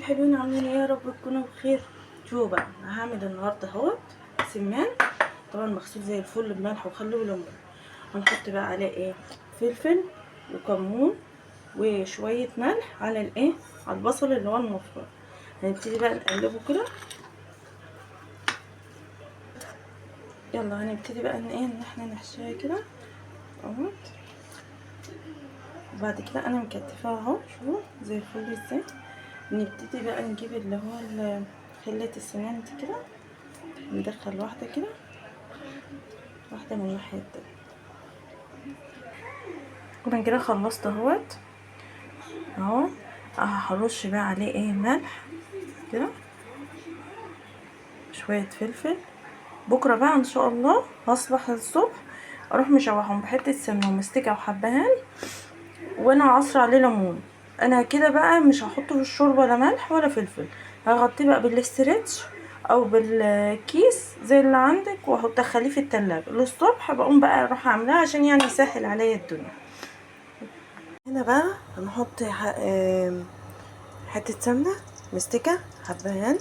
حبايب حلوين، عاملين ايه؟ يا رب تكونوا بخير. شوفوا بقى، هعمل النهارده اهوت سمان، طبعا مغسول زي الفل بملح وخل وليمون. هنحط بقى عليه ايه؟ فلفل وكمون وشويه ملح على الايه، على البصل اللي هو المفروم. هنبتدي بقى نقلبه كده. يلا هنبتدي بقى ان احنا نحشيها كده اهوت. وبعد كده انا مكتفاها اهو، شوفوا زي الفل ازاي. نبتدي بقى نجيب اللي هو خلة السنان دي كده، ندخل واحدة كده، واحدة من الناحية التانية. كنا كده خلصت اهوت اهو. هرش بقى عليه ايه؟ ملح كده، شوية فلفل. بكرة بقى ان شاء الله هصبح الصبح اروح مشوحهم بحتة سمنة ومستكة وحبهان، وانا عصر عليه ليمون. انا كده بقى مش هحطه في الشوربة ولا ملح ولا فلفل، هغطيه بقى بالاسترتش او بالكيس زي اللي عندك، واحط اخليه في التلاجة للصبح. بقوم بقى اروح اعملها عشان يعني يسهل عليا الدنيا. هنا بقى هنحط حتة سمنة مستكة حبهان،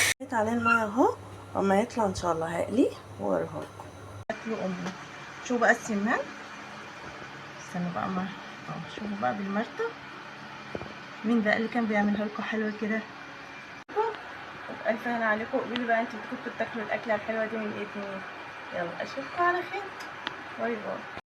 حطيت عليه المية اهو. اما يطلع ان شاء الله هقليه واوريهولكم. اكلوا امه. شوفوا بقى السمان، استنوا بقى ما شوفوا بقى بالمرتة. مين بقى اللي كان بيعملها لكم حلوة كده؟ ألف هنا عليكم. قولوا بقى انتوا كنتوا بتاكلوا الأكلة الحلوة دي من ايه؟ يلا اشوفكم على خير، باي باي.